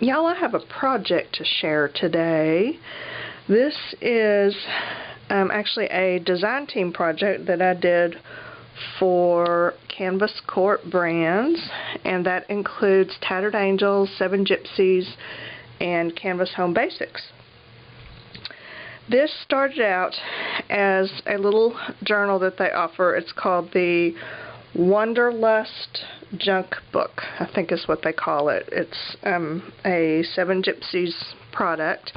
Y'all, I have a project to share today. This is actually a design team project that I did for Canvas Corp Brands, and that includes Tattered Angels, 7gypsies, and Canvas Home Basics. This started out as a little journal that they offer. It's called the Wanderlust Junk Book, I think is what they call it. It's a 7gypsies product,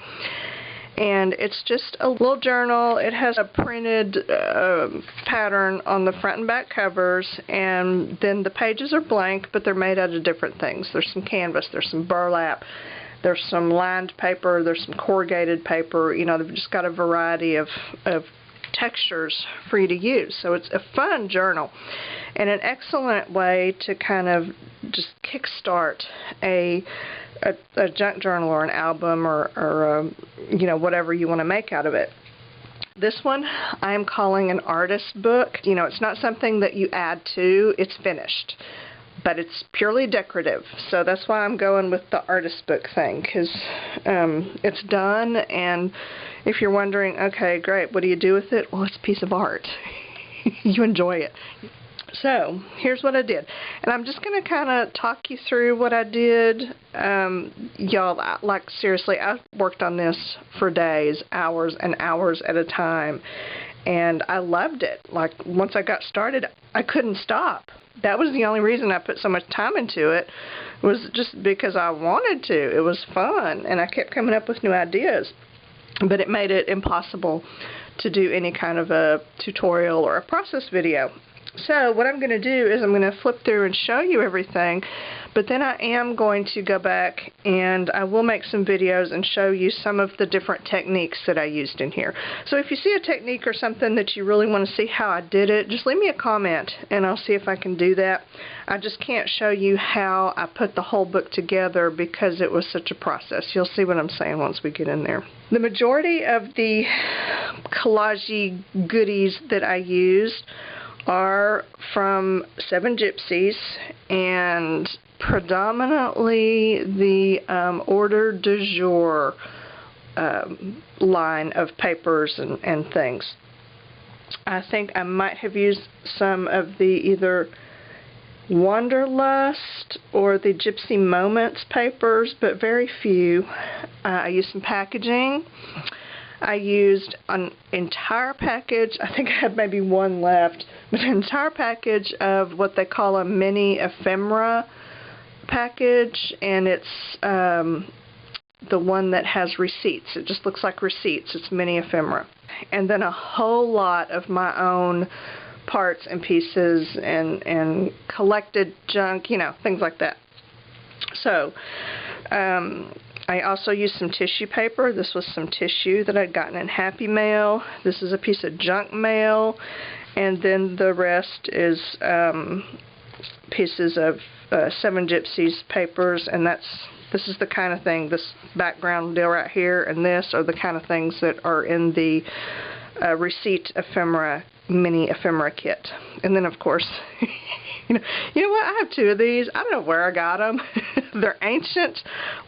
and it's just a little journal. It has a printed pattern on the front and back covers, and then the pages are blank, but they're made out of different things. There's some canvas, there's some burlap, there's some lined paper, there's some corrugated paper. You know, they've just got a variety of textures for you to use. So it's a fun journal and an excellent way to kind of just kickstart a junk journal or an album or you know, whatever you want to make out of it. This one I am calling an artist book. You know, it's not something that you add to, it's finished, but it's purely decorative. So that's why I'm going with the artist book thing, because it's done, and if you're wondering, okay, great, what do you do with it? Well, it's a piece of art. You enjoy it. So here's what I did, and I'm just going to kind of talk you through what I did. Y'all, like, seriously, I worked on this for days, hours and hours at a time, and I loved it. Like, once I got started, I couldn't stop. That was the only reason I put so much time into it, was just because I wanted to. It was fun, and I kept coming up with new ideas, but it made it impossible to do any kind of a tutorial or a process video. So what I'm going to do is I'm going to flip through and show you everything, but then I am going to go back and I will make some videos and show you some of the different techniques that I used in here. So if you see a technique or something that you really want to see how I did it, just leave me a comment and I'll see if I can do that. I just can't show you how I put the whole book together because it was such a process. You'll see what I'm saying once we get in there. The majority of the collage goodies that I used are from 7gypsies, and predominantly the Order du Jour line of papers and things. I think I might have used some of the either Wanderlust or the Gypsy Moments papers, but very few. I used some packaging. I used an entire package, I think I had maybe one left, but an entire package of what they call a mini ephemera package, and it's the one that has receipts. It just looks like receipts. It's mini ephemera. And then a whole lot of my own parts and pieces and collected junk, you know, things like that. So, I also used some tissue paper. This was some tissue that I'd gotten in Happy Mail. This is a piece of junk mail. And then the rest is pieces of 7gypsies papers. And this is the kind of thing, this background deal right here and this are the kind of things that are in the receipt ephemera, mini ephemera kit. And then, of course, you know what? I have two of these. I don't know where I got them. They're ancient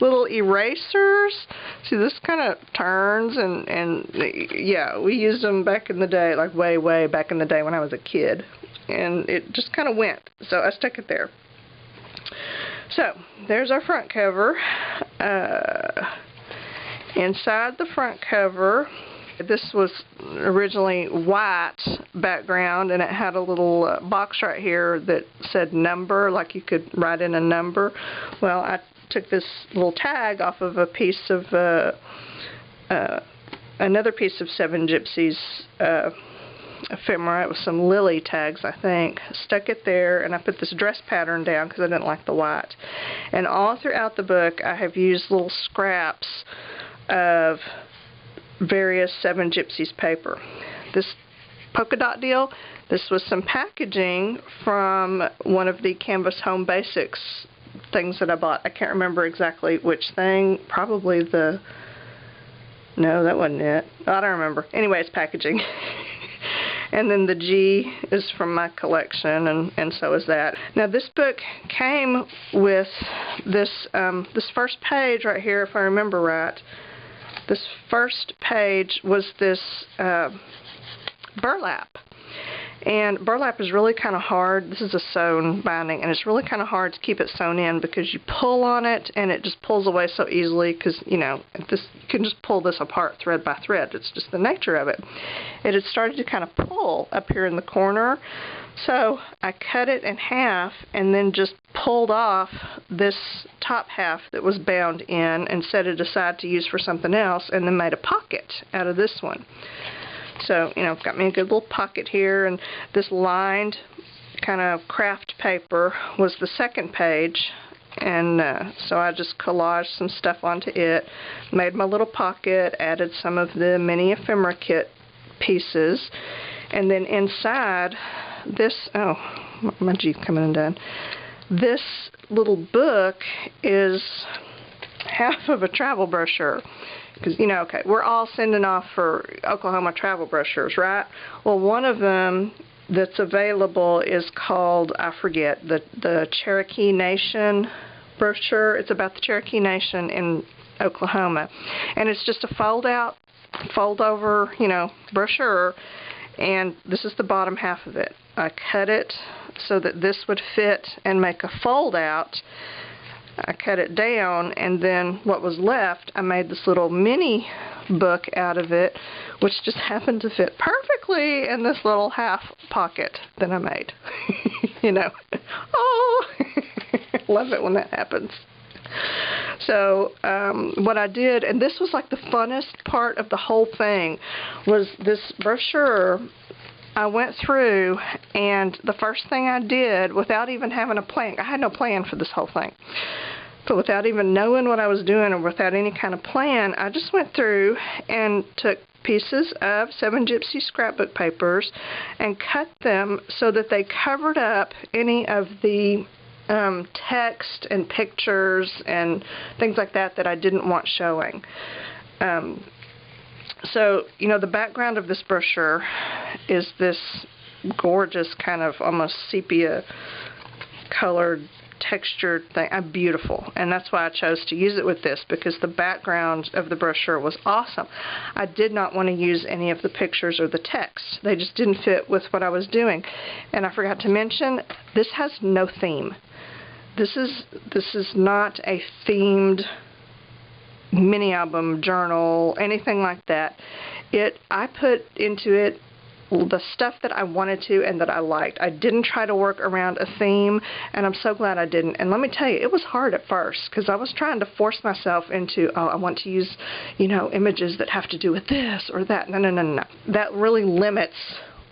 little erasers. See, this kind of turns, and yeah, we used them back in the day, like way back in the day when I was a kid. And it just kind of went. So I stuck it there. So there's our front cover. Inside the front cover, this was originally white background, and it had a little box right here that said number, like you could write in a number. Well, I took this little tag off of a piece of another piece of 7gypsies ephemera. It was some lily tags, I think. Stuck it there, and I put this dress pattern down because I didn't like the white. And all throughout the book, I have used little scraps of various 7gypsies paper. This polka dot deal, this was some packaging from one of the Canvas Home Basics things that I bought. I can't remember exactly which thing. Probably the... No, that wasn't it. I don't remember. Anyway, it's packaging. And then the G is from my collection, and so is that. Now this book came with this, this first page right here, if I remember right. This first page was this burlap. And burlap is really kind of hard. This is a sewn binding, and it's really kind of hard to keep it sewn in because you pull on it and it just pulls away so easily because, you know, you can just pull this apart thread by thread. It's just the nature of it. It had started to kind of pull up here in the corner, so I cut it in half and then just pulled off this top half that was bound in and set it aside to use for something else, and then made a pocket out of this one. So, you know, got me a good little pocket here, and this lined kind of craft paper was the second page, and so I just collaged some stuff onto it, made my little pocket, added some of the mini ephemera kit pieces, and then inside this, oh, my G's coming undone, this little book is half of a travel brochure. Because, you know, okay, we're all sending off for Oklahoma travel brochures, right? Well, one of them that's available is called, I forget, the Cherokee Nation brochure. It's about the Cherokee Nation in Oklahoma. And it's just a fold-over, you know, brochure. And this is the bottom half of it. I cut it so that this would fit and make a fold-out. I cut it down, and then what was left, I made this little mini book out of it, which just happened to fit perfectly in this little half pocket that I made. You know, oh, love it when that happens. So what I did, and this was like the funnest part of the whole thing, was this brochure. I went through, and the first thing I did, without even having a plan, I had no plan for this whole thing, but without even knowing what I was doing or without any kind of plan, I just went through and took pieces of 7gypsy scrapbook papers and cut them so that they covered up any of the text and pictures and things like that that I didn't want showing. So, you know, the background of this brochure is this gorgeous kind of almost sepia colored textured thing. Beautiful. And that's why I chose to use it with this, because the background of the brochure was awesome. I did not want to use any of the pictures or the text. They just didn't fit with what I was doing. And I forgot to mention, this has no theme. This is not a themed mini album, journal, anything like that. I put into it the stuff that I wanted to and that I liked. I didn't try to work around a theme, and I'm so glad I didn't. And let me tell you, it was hard at first, because I was trying to force myself into, oh, I want to use, you know, images that have to do with this or that. No. That really limits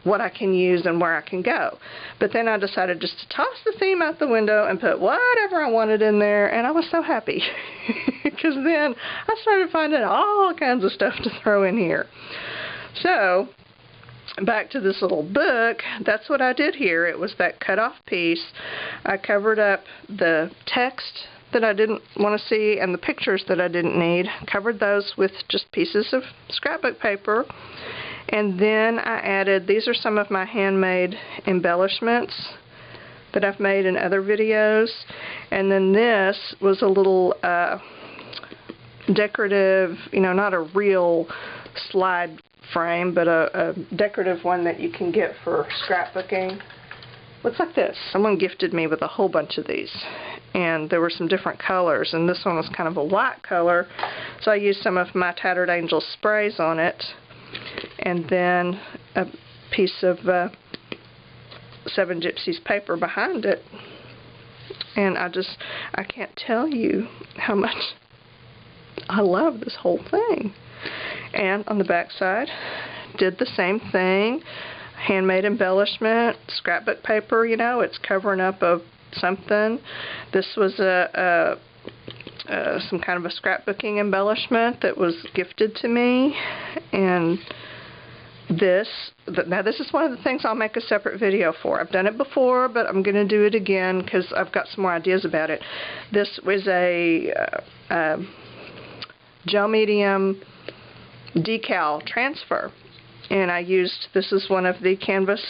what I can use and where I can go. But then I decided just to toss the theme out the window and put whatever I wanted in there, and I was so happy. Because then I started finding all kinds of stuff to throw in here. So, back to this little book, that's what I did here. It was that cut off piece. I covered up the text that I didn't want to see and the pictures that I didn't need. Covered those with just pieces of scrapbook paper. And then I added, these are some of my handmade embellishments that I've made in other videos. And then this was a little decorative, you know, not a real slide frame, but a decorative one that you can get for scrapbooking. Looks like this. Someone gifted me with a whole bunch of these, and there were some different colors, and this one was kind of a white color, so I used some of my Tattered Angel sprays on it, and then a piece of 7gypsies paper behind it. And I can't tell you how much I love this whole thing. And on the back side, did the same thing. Handmade embellishment, scrapbook paper, you know, it's covering up of something. This was some kind of a scrapbooking embellishment that was gifted to me. And now this is one of the things I'll make a separate video for. I've done it before, but I'm going to do it again because I've got some more ideas about it. This was a gel medium decal transfer, And I used, this is one of the Canvas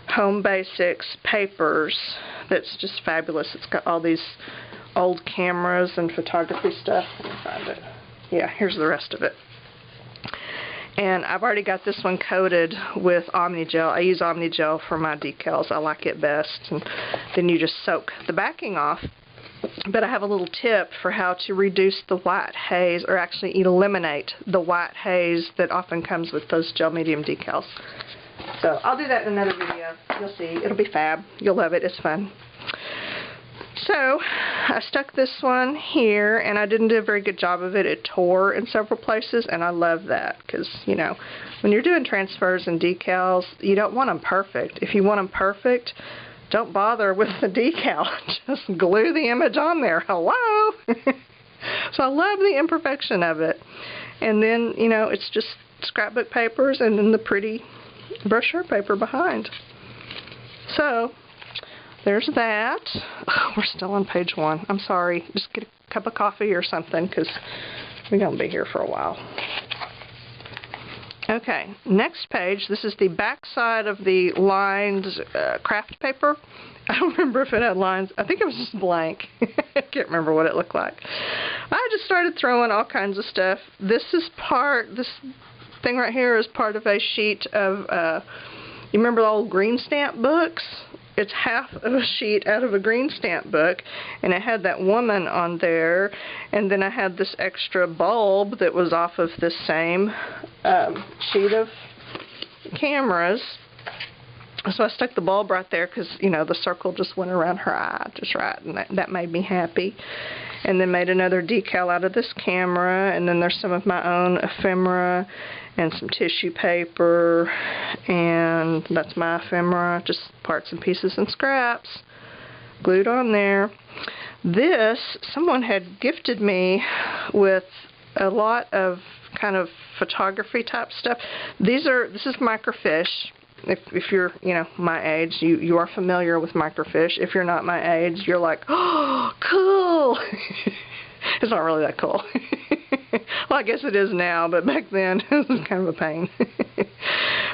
Home Basics papers that's just fabulous. It's got all these old cameras and photography stuff. Let me find it. Yeah, here's the rest of it. And I've already got this one coated with Omni Gel. I use Omni Gel for my decals. I like it best. And then you just soak the backing off. But I have a little tip for how to reduce the white haze, or actually eliminate the white haze that often comes with those gel medium decals. So I'll do that in another video. You'll see. It'll be fab. You'll love it. It's fun. So I stuck this one here, and I didn't do a very good job of it. It tore in several places, and I love that because, you know, when you're doing transfers and decals, you don't want them perfect. If you want them perfect, don't bother with the decal. Just glue the image on there. Hello! So I love the imperfection of it. And then, you know, it's just scrapbook papers and then the pretty brochure paper behind. So there's that. Oh, we're still on page 1. I'm sorry. Just get a cup of coffee or something because we're going to be here for a while. Okay, next page. This is the back side of the lined craft paper. I don't remember if it had lines. I think it was just blank. I can't remember what it looked like. I just started throwing all kinds of stuff. This thing right here is part of a sheet of, you remember the old green stamp books? It's half of a sheet out of a green stamp book, and it had that woman on there, and then I had this extra bulb that was off of this same sheet of cameras. So I stuck the bulb right there because, you know, the circle just went around her eye just right, and that made me happy. And then made another decal out of this camera, and then there's some of my own ephemera and some tissue paper, and that's my ephemera, just parts and pieces and scraps glued on there. This, someone had gifted me with a lot of kind of photography type stuff. This is microfiche. If you're, you know, my age, you are familiar with microfiche. If you're not my age, you're like, oh, cool. It's not really that cool. Well, I guess it is now, but back then it was kind of a pain.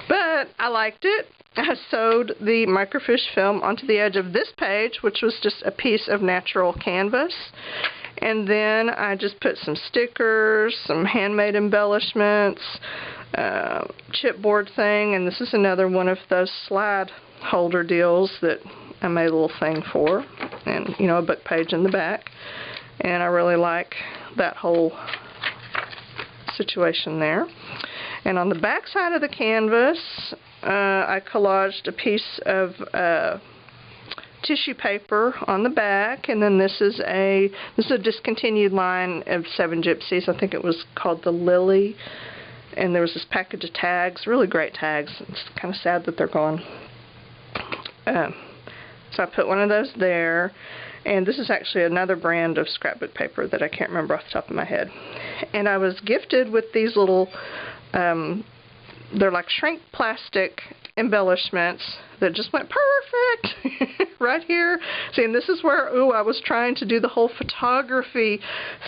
But I liked it. I sewed the microfiche film onto the edge of this page, which was just a piece of natural canvas. And then I just put some stickers, some handmade embellishments, chipboard thing, and this is another one of those slide holder deals that I made a little thing for, and, you know, a book page in the back. And I really like that whole situation there. And on the back side of the canvas, I collaged a piece of tissue paper on the back, and then this is a discontinued line of 7gypsies. I think it was called the Lily, and there was this package of tags, really great tags. It's kind of sad that they're gone. So I put one of those there, and this is actually another brand of scrapbook paper that I can't remember off the top of my head. And I was gifted with these little, they're like shrink plastic embellishments that just went perfect right here. See, and this is where, I was trying to do the whole photography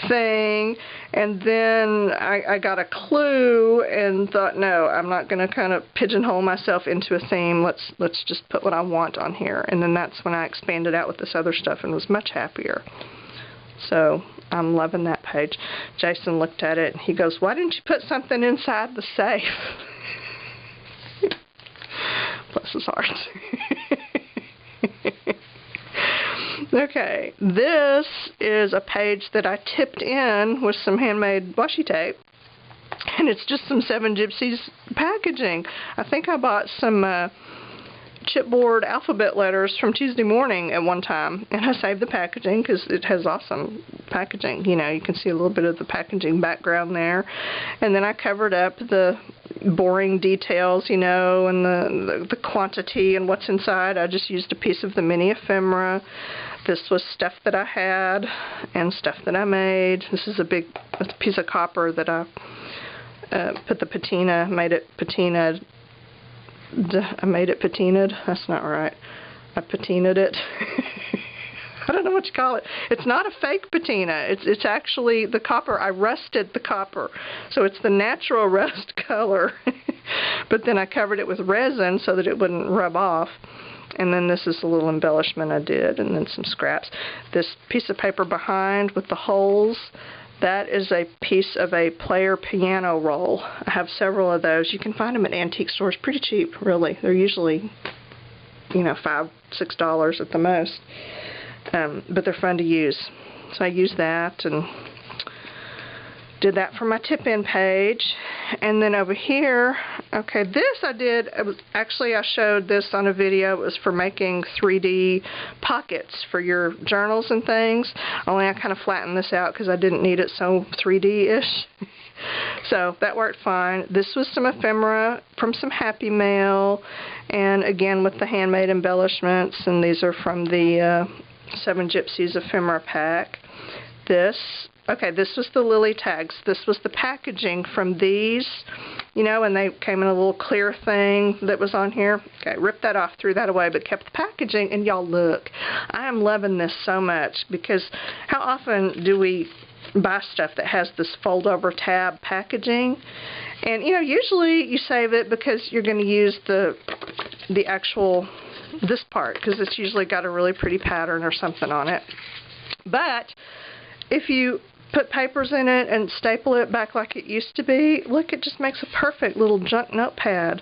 thing, and then I got a clue and thought, no, I'm not going to kind of pigeonhole myself into a theme. Let's just put what I want on here. And then that's when I expanded out with this other stuff and was much happier. So I'm loving that page. Jason looked at it and he goes, why didn't you put something inside the safe? Bless his heart. Okay, this is a page that I tipped in with some handmade washi tape, and it's just some 7gypsies packaging. I think I bought some chipboard alphabet letters from Tuesday Morning at one time, and I saved the packaging because it has awesome packaging. You know, you can see a little bit of the packaging background there, and then I covered up the boring details, you know, and the quantity and what's inside. I just used a piece of the mini ephemera. This was stuff that I had and stuff that I made. This is a piece of copper that I put the patina, made it patinaed. I made it patinaed. That's not right. I patinaed it. I don't know what you call it. It's not a fake patina. It's actually the copper. I rusted the copper. So it's the natural rust color. But then I covered it with resin so that it wouldn't rub off. And then this is a little embellishment I did, and then some scraps. This piece of paper behind with the holes, that is a piece of a player piano roll. I have several of those. You can find them at antique stores pretty cheap, really. They're usually, you know, $5, $6 at the most. But they're fun to use. So I used that and did that for my tip-in page. And then over here, okay, this I did, actually I showed this on a video. It was for making 3D pockets for your journals and things. Only I kind of flattened this out because I didn't need it so 3D-ish. So that worked fine. This was some ephemera from some Happy Mail, and again with the handmade embellishments, and these are from the 7gypsies ephemera pack. This was the lily tags. This was the packaging from these, you know, and they came in a little clear thing that was on here. Okay, ripped that off, threw that away, but kept the packaging, and y'all look. I am loving this so much, because how often do we buy stuff that has this fold-over tab packaging? And, you know, usually you save it because you're going to use the actual, this part, because it's usually got a really pretty pattern or something on it. But if you put papers in it and staple it back like it used to be, look, it just makes a perfect little junk notepad.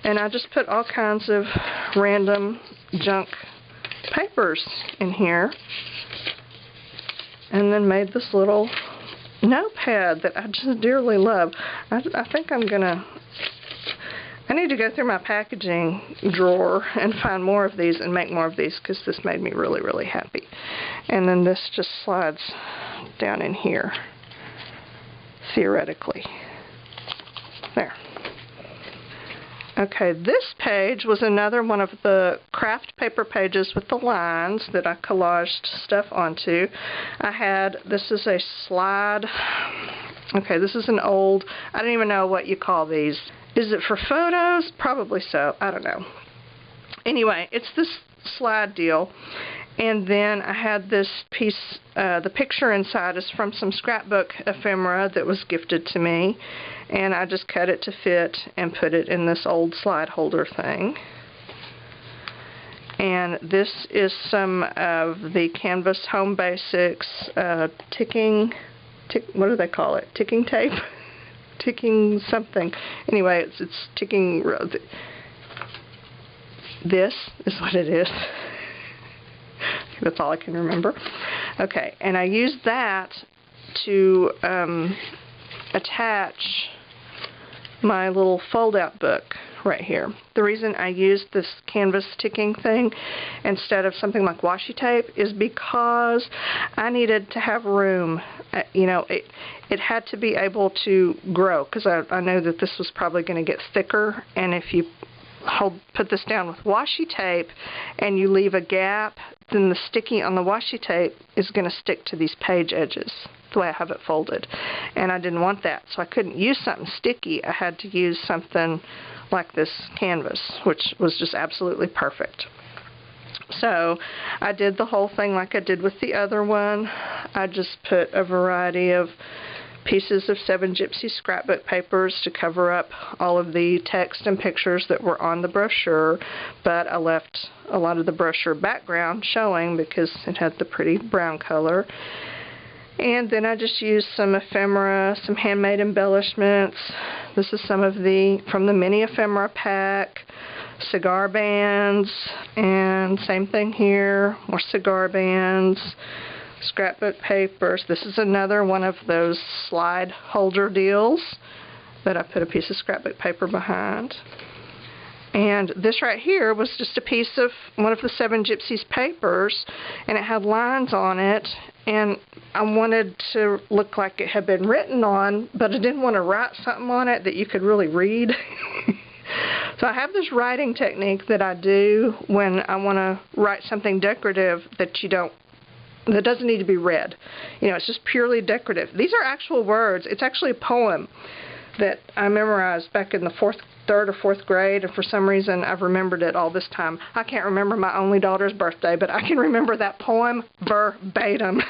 And I just put all kinds of random junk papers in here, and then made this little notepad that I just dearly love. I think I need to go through my packaging drawer and find more of these and make more of these, because this made me really, really happy. And then this just slides down in here, theoretically. There. Okay, this page was another one of the craft paper pages with the lines that I collaged stuff onto. This is a slide. Okay, this is an old, I don't even know what you call these. Is it for photos? Probably so. I don't know. Anyway, it's this slide deal. And then I had this piece, the picture inside is from some scrapbook ephemera that was gifted to me. And I just cut it to fit and put it in this old slide holder thing. And this is some of the Canvas Home Basics what do they call it? Ticking tape? Ticking something. Anyway, it's ticking. This is what it is. That's all I can remember. Okay, and I used that to attach my little fold-out book right here. The reason I used this canvas ticking thing instead of something like washi tape is because I needed to have room. You know, it had to be able to grow, because I know that this was probably going to get thicker, and if you put this down with washi tape and you leave a gap, then the sticky on the washi tape is going to stick to these page edges, the way I have it folded. And I didn't want that, so I couldn't use something sticky. I had to use something like this canvas, which was just absolutely perfect. So I did the whole thing like I did with the other one. I just put a variety of pieces of 7gypsies scrapbook papers to cover up all of the text and pictures that were on the brochure, but I left a lot of the brochure background showing because it had the pretty brown color. And then I just used some ephemera, some handmade embellishments. This is some of from the mini ephemera pack, cigar bands, and same thing here, more cigar bands, scrapbook papers. This is another one of those slide holder deals that I put a piece of scrapbook paper behind. And this right here was just a piece of one of the 7gypsies papers, and it had lines on it, and I wanted to look like it had been written on, but I didn't want to write something on it that you could really read. So I have this writing technique that I do when I want to write something decorative that doesn't need to be read. You know, it's just purely decorative. These are actual words. It's actually a poem that I memorized back in the third or fourth grade, and for some reason I've remembered it all this time. I can't remember my only daughter's birthday, but I can remember that poem verbatim.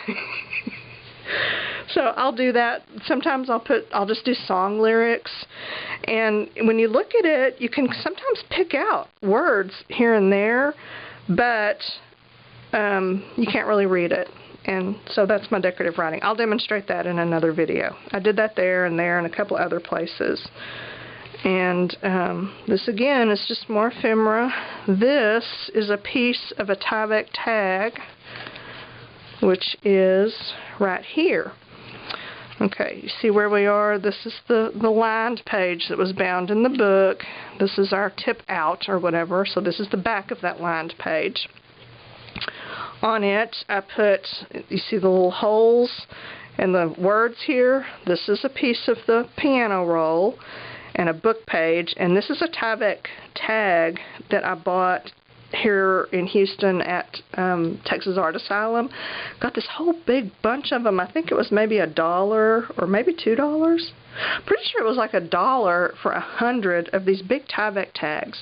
So I'll do that. Sometimes I'll just do song lyrics, and when you look at it, you can sometimes pick out words here and there, but you can't really read it. And so that's my decorative writing. I'll demonstrate that in another video. I did that there and a couple other places. And this again is just more ephemera. This is a piece of a Tyvek tag, which is right here. Okay, you see where we are? This is the lined page that was bound in the book. This is our tip out or whatever, so this is the back of that lined page. On it, I put, you see the little holes and the words here? This is a piece of the piano roll and a book page, and this is a Tyvek tag that I bought here in Houston at Texas Art Asylum. Got this whole big bunch of them. I think it was maybe $1 or maybe $2. Pretty sure it was like $1 for 100 of these big Tyvek tags.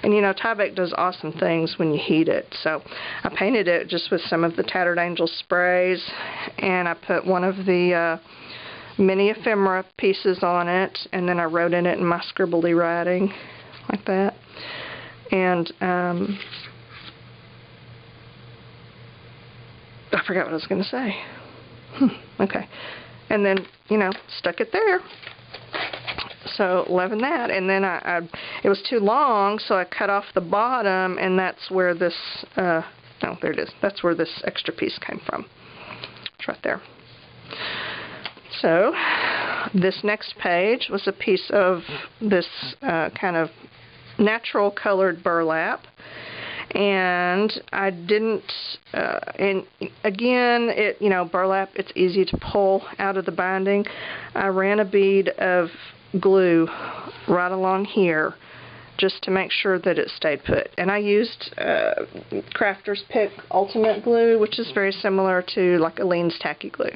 And you know, Tyvek does awesome things when you heat it. So I painted it just with some of the Tattered Angel sprays, and I put one of the mini ephemera pieces on it, and then I wrote in it in my scribbly writing like that. And I forgot what I was going to say. Okay. And then, you know, stuck it there. So, loving that. And then it was too long, so I cut off the bottom, and that's where this, no, there it is. That's where this extra piece came from. It's right there. So, this next page was a piece of this kind of natural colored burlap, and I didn't and again, you know, burlap, it's easy to pull out of the binding. I ran a bead of glue right along here just to make sure that it stayed put, and I used Crafter's Pick Ultimate Glue, which is very similar to like Aleene's Tacky Glue.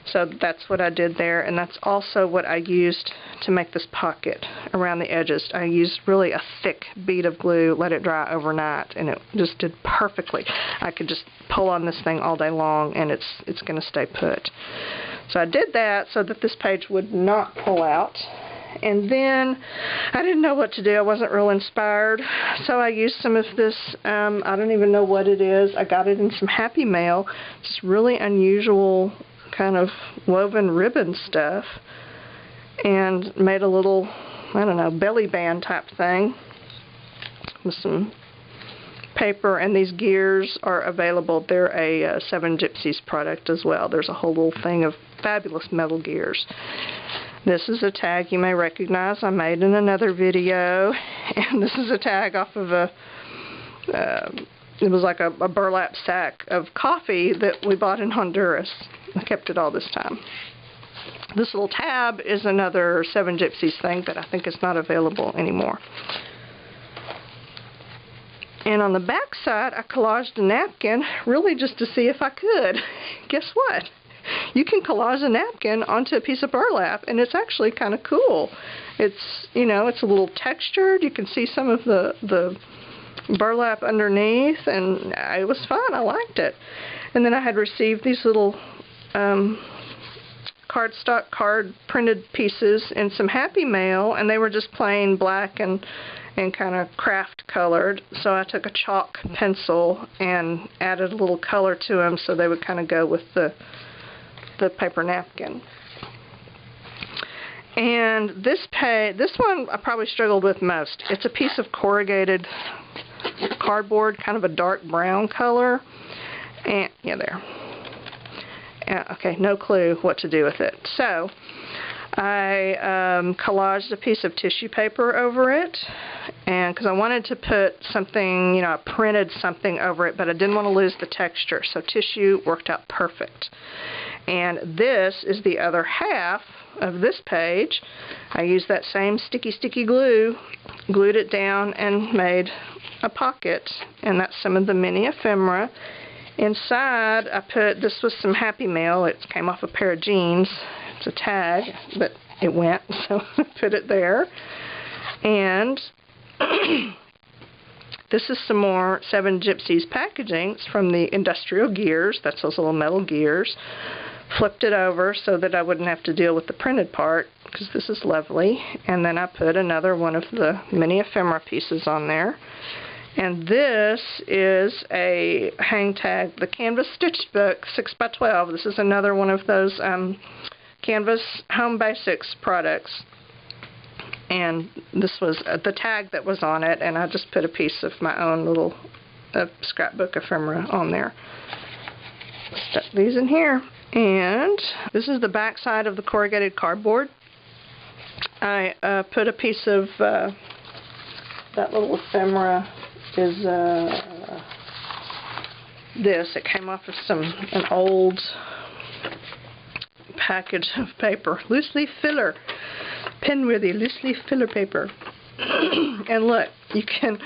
So that's what I did there, and that's also what I used to make this pocket around the edges. I used really a thick bead of glue, let it dry overnight, and it just did perfectly. I could just pull on this thing all day long, and it's going to stay put. So I did that so that this page would not pull out. And then I didn't know what to do. I wasn't real inspired, so I used some of this, I don't even know what it is. I got it in some Happy Mail, just really unusual kind of woven ribbon stuff, and made a little, I don't know, belly band type thing with some paper, and these gears are available. They're a 7gypsies product as well. There's a whole little thing of fabulous metal gears. This is a tag you may recognize I made in another video, and this is a tag off of a it was like a burlap sack of coffee that we bought in Honduras. I kept it all this time. This little tab is another 7gypsies thing that I think is not available anymore. And on the back side, I collaged a napkin, really just to see if I could. Guess what? You can collage a napkin onto a piece of burlap, and it's actually kind of cool. It's, you know, it's a little textured. You can see some of the burlap underneath, and it was fun. I liked it. And then I had received these little cardstock card printed pieces in some Happy Mail, and they were just plain black and kind of craft colored. So I took a chalk pencil and added a little color to them so they would kind of go with the paper napkin. And this one I probably struggled with most. It's a piece of corrugated cardboard, kind of a dark brown color. And yeah, there. Okay, no clue what to do with it. So I collaged a piece of tissue paper over it, and because I wanted to put something, you know, I printed something over it, but I didn't want to lose the texture, so tissue worked out perfect. And this is the other half of this page. I used that same sticky glue, glued it down, and made a pocket, and that's some of the mini ephemera. Inside, I put, this was some Happy Mail. It came off a pair of jeans. It's a tag, but it went, so I put it there. And this is some more 7gypsies packaging. It's from the industrial gears. That's those little metal gears. flipped it over so that I wouldn't have to deal with the printed part, because this is lovely. And then I put another one of the mini ephemera pieces on there. And this is a hang tag, the Canvas Stitch Book 6x12. This is another one of those Canvas Home Basics products. And this was the tag that was on it, and I just put a piece of my own little scrapbook ephemera on there. Stuck these in here. And this is the back side of the corrugated cardboard. I put a piece of that little ephemera is this. It came off of an old package of paper. Loose leaf filler. Penworthy loose leaf filler paper. And look, you can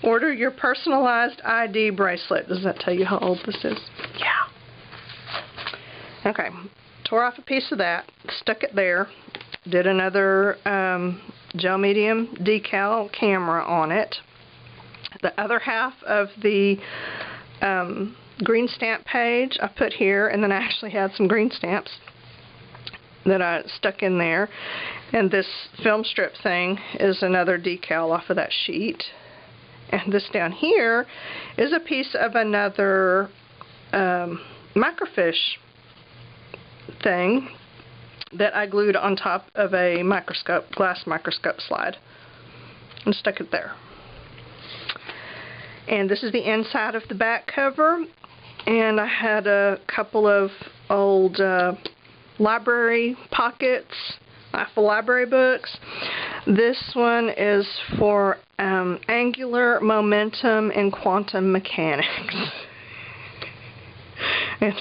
order your personalized ID bracelet. Does that tell you how old this is? Yeah. Okay. Tore off a piece of that. Stuck it there. Did another gel medium decal camera on it. The other half of the green stamp page I put here, and then I actually had some green stamps that I stuck in there. And this film strip thing is another decal off of that sheet. And this down here is a piece of another microfiche thing that I glued on top of a microscope, glass microscope slide, and stuck it there. And this is the inside of the back cover, and I had a couple of old library pockets, for library books. This one is for angular momentum and quantum mechanics. And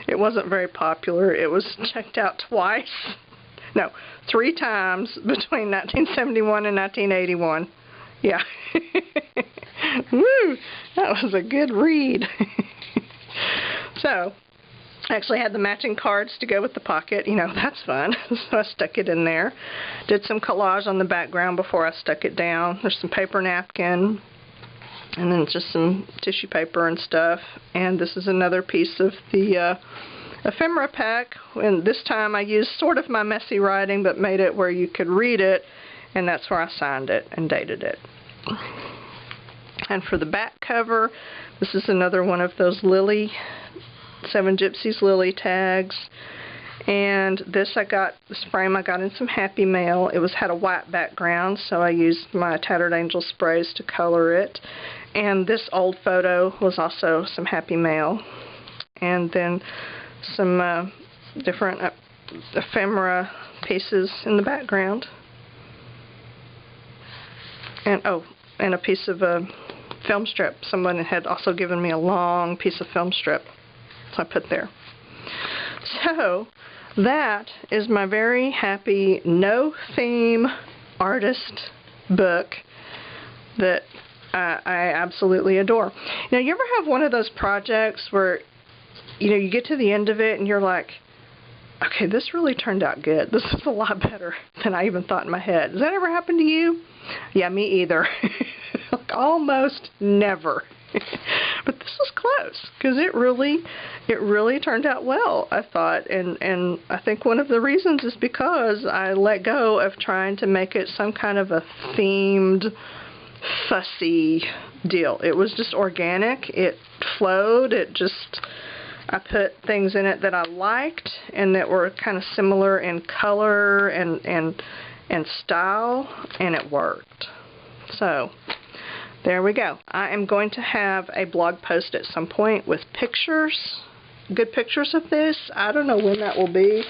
it wasn't very popular. It was checked out twice. No, 3 times between 1971 and 1981. Yeah. Woo! That was a good read. So, I actually had the matching cards to go with the pocket. You know, that's fun. So I stuck it in there. Did some collage on the background before I stuck it down. There's some paper napkin, and then just some tissue paper and stuff. And this is another piece of the ephemera pack. And this time I used sort of my messy writing, but made it where you could read it, and that's where I signed it and dated it. And for the back cover, this is another one of those lily, 7gypsies lily tags. And this frame I got in some Happy Mail. It had a white background, so I used my Tattered Angel sprays to color it. And this old photo was also some Happy Mail. And then some different ephemera pieces in the background. And and a piece of film strip. Someone had also given me a long piece of film strip, so I put there. So that is my very happy no theme artist book that I absolutely adore. Now, you ever have one of those projects where you get to the end of it and you're like, okay, this really turned out good. This is a lot better than I even thought in my head. Does that ever happen to you? Yeah, me either. Like, almost never. But this was close, because it really turned out well, I thought. And I think one of the reasons is because I let go of trying to make it some kind of a themed, fussy deal. It was just organic. It flowed. I put things in it that I liked and that were kind of similar in color and style, and it worked. So there we go. I am going to have a blog post at some point with pictures, good pictures of this. I don't know when that will be.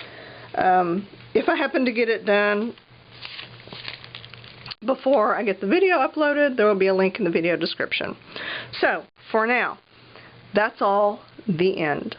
If I happen to get it done before I get the video uploaded, there will be a link in the video description. So for now, that's all. The end.